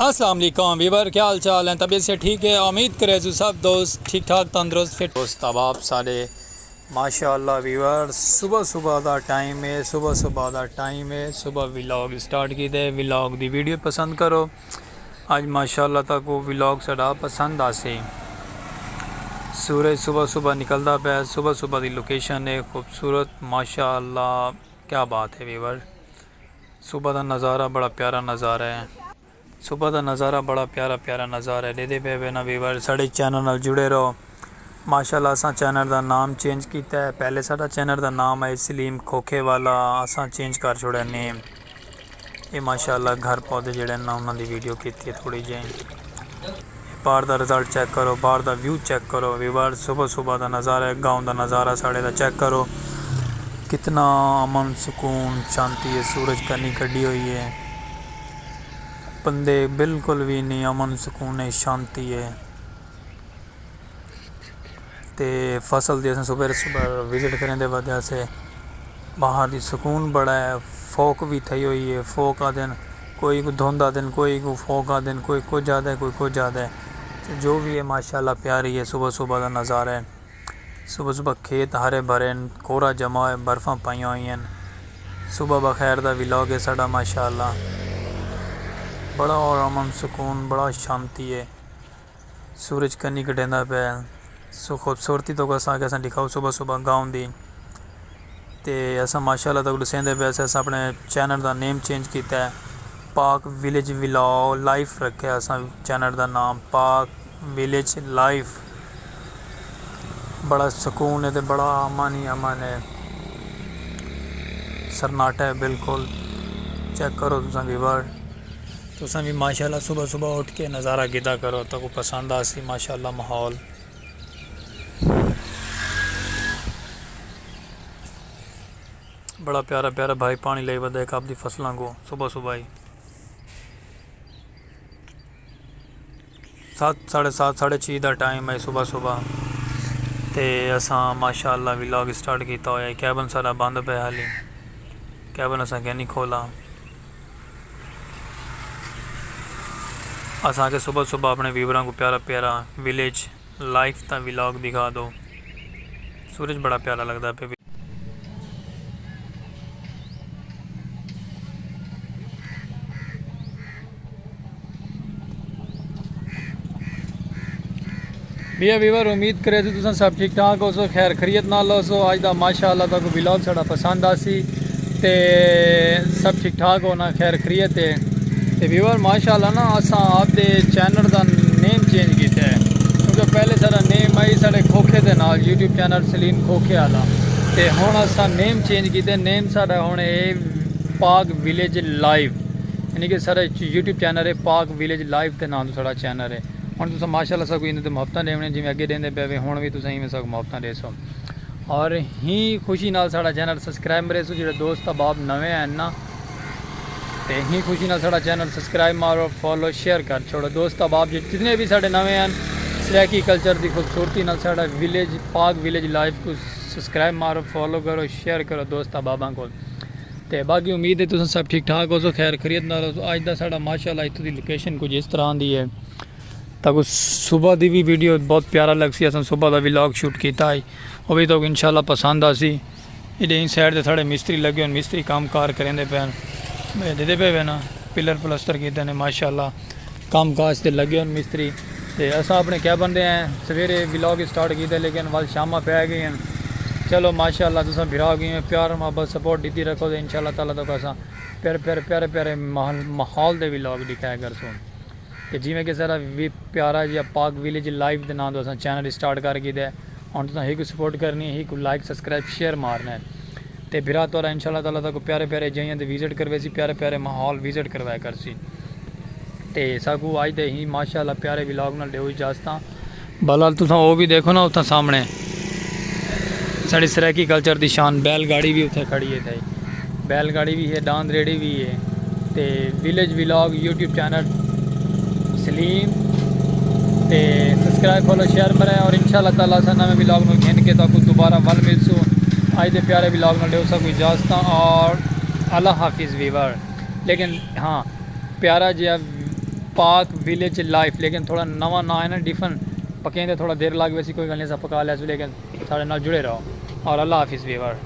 अस्सलाम वालेकुम वीवर, क्या हाल चाल है? तबीयत से ठीक है? उम्मीद करे जो सब दोस्त ठीक ठाक तंदुरुस्त फिट दोस्त अब आप सारे माशाअल्लाह वीवर सुबह सुबह का टाइम है, सुबह व्लॉग स्टार्ट की दे। व्लॉग दी वीडियो पसंद करो। आज माशाअल्लाह तक वो व्लॉग साड़ा पसंद आसे। सूरज सुबह सुबह निकलता पे, सुबह सुबह की लोकेशन है खूबसूरत माशाअल्लाह। क्या बात है वीवर, सुबह का नज़ारा बड़ा प्यारा नज़ारा है। सुबह का नज़ारा बड़ा प्यारा नज़ारा है। दे पे ना वीवर साढ़े चैनल नाल जुड़े रहो। माशाअल्लाह असा चैनल का नाम चेंज किया है। पहले साडा चैनल का नाम है सलीम खोखे वाला, असा चेंज कर छोड़ा नेम। ये माशाअल्लाह घर पौधे जड़े ना उन्होंने वीडियो की थोड़ी जी। बाहर का रिजल्ट चेक करो, बाहर का व्यू चेक करो वीवर। सुबह सुबह का नज़ारा है, गाँव का नज़ारा साढ़े का चेक करो। कितना अमन सुकून शांति है। सूरज करनी कड़ी हुई है, बंदे बिल्कुल भी नहीं, अमन सुकून है, शांति है। तो फसल की सुबह सुबह विजिट करने के वजह से बाहर की सुकून बड़ा है। फोक भी थी हुई है, फोक आ दिन कोई को धुंधा दिन, कोई को फोक आ दिन, कोई कुछ ज़्यादा है, कोई कुछ ज़्यादा है। तो जो भी है माशाल्लाह प्यारी है सुबह सुबह का नज़ारा है। सुबह सुबह खेत हरे भरे, कोहरा जमा है, बर्फ़ा पाई हुई हैं। सुबह बखैर का व्लॉग है साड़ा माशाल्लाह। बड़ा और अमन सुकून, बड़ा शांति है। सूरज कन्नी कटेंदा पे सो खूबसूरती तो असा दिखाओ सुबह सुबह गाँव की। तो असा माशाल्लाह तक दसेंदे पे अस अपने चैनल का नेम चेंज किया है, पाक विलेज व्लॉग लाइफ रखे। असा चैनल का नाम पाक विलेज लाइफ। बड़ा सुकून है तो बड़ा अमन ही अमन है, सन्नाटा है बिल्कुल। चेक करो तुम व्यूवर, तुम भी माशाल्लाह सुबह सुबह उठ के नज़ारा गिदा करो तो पसंद आसी माशाल्लाह माहौल। बड़ा प्यारा प्यारा भाई पानी ले बदा एक आपकी फसलों को सुबह सुबह ही 7 साढ़े 7 साढ़े 6 का टाइम है सुबह सुबह। तो असा माशाल्लाह व्लॉग स्टार्ट किया होया। कैबन सारा बंद पे हाली, कैबन असा क्या नहीं खोला। असा के सुबह सुबह अपने व्यूवरों को प्यारा प्यारा विलेज लाइफ का व्लॉग दिखा दो। सूरज बड़ा प्यारा लगता पे। भैया व्यूवर उम्मीद करे थे तुम सब ठीक ठाक हो सो, खैर खरीत नाल हो सो। अज का माशाअल्लाह तक व्लॉग साड़ा पसंद आसी ते सब ठीक ठाक होना, खैर खरीत है। तो व्यूवर माशाअल्लाह ना असा आपके चैनल का नेम चेंज किया है, क्योंकि पहले सारा नेम आई साढ़े खोखे के नाल यूट्यूब चैनल सलीम खोखे वाला। तो हुण असा नेम चेंज किया, नेम साड़ा हुण पाक विलेज लाइव, यानी कि सारा यूट्यूब चैनल है पाक विलेज लाइव के नाम साड़ा चैनल है। हम तुम माशाल्लाह सब इन मुफ्त देने जिमें अगे देंदे पे हुण भी तुम इवें सब मुफ्त दे सो। और ही खुशी नाल साड़ा चैनल सब्सक्राइब मरे सो। जो दोस्त अब नवे हैं ना, तो ही खुशी नाल साड़ा चैनल सब्सक्राइब मारो, फॉलो शेयर कर छोड़ो। दोस्त अब जितने भी साढ़े नवे हैं सराकी कल्चर की खूबसूरती नाल साड़ा विलेज पाक विलेज लाइफ को सब्सक्राइब मारो, फॉलो करो, शेयर करो दोस्त बाबा को। तो बाकी उम्मीद है तुम सब ठीक ठाक हो सो, खैर खरीद ना हो। अज का साड़ा माशाल्लाह इतों की लोकेशन कुछ इस तरह की है। तक सुबह की भी वीडियो बहुत प्यारा लग सी। अस सुबह का व्लॉग शूट किया है, वो भी तो इंशाल्लाह पसंद आसी। इधे इन साइड से साढ़े मिस्त्री लगे, मिस्त्री काम कार करेंदे पे दे पे ना पिलर प्लस्तर किए ने माशाल्लाह, काम काज से लगे मिस्त्री। तो अस अपने क्या बनते हैं सवेरे व्लॉग स्टार्ट किया, लेकिन वल शाम पै गई हैं। चलो माशाल्लाह तुम भिरा गई प्यार मोहब्बत सपोर्ट दी रखो तो इंशाल्लाह ताला तो अस प्यारे प्यारे प्यारे प्यारे माहौल के व्लॉग दिखाया कर सो। कि जिमें कि सारा भी प्यारा जी पाक विलेज लाइव के नाम तो अस चैनल स्टार्ट कर दिया है। हम तुम ही सपोर्ट करनी है, ही लाइक सब्सक्राइब शेयर मारना है। तो फिर तो इंशाल्लाह ताला तक प्यारे प्यारे जगह तो विजिट करवे सी, प्यारे प्यारे माहौल विजिट करवाया कर सी। तो सबको अज तो ही माशाल्लाह प्यारे व्लॉग नाल दो इजाजत। बलाल तुम वो भी देखो ना उतना सामने साड़ी सराकी कल्चर की शान बैलगाड़ी भी उत्थे खड़ी है। बैलगाड़ी भी है, डांद रेडी भी है। तो village vlog YouTube channel Salim ते सब्सक्राइब फॉलो शेयर करें। और इंशाल्लाह ताला सा नवे व्लॉग में घिन के तक दोबारा वल मिलसू। आज के प्यारे व्लॉग में दो सब इजाजत और अल्लाह हाफिज़ वीवर। लेकिन हाँ प्यारा जिहा पाक विलेज लाइफ, लेकिन थोड़ा नवा ना है ना डिफरेंट पकेंदे थोड़ा देर लग वैसी कोई गल नहीं, पका लिया लेकिन साढ़े नाल जुड़े रहो और अल्लाह हाफिज़ वीवर।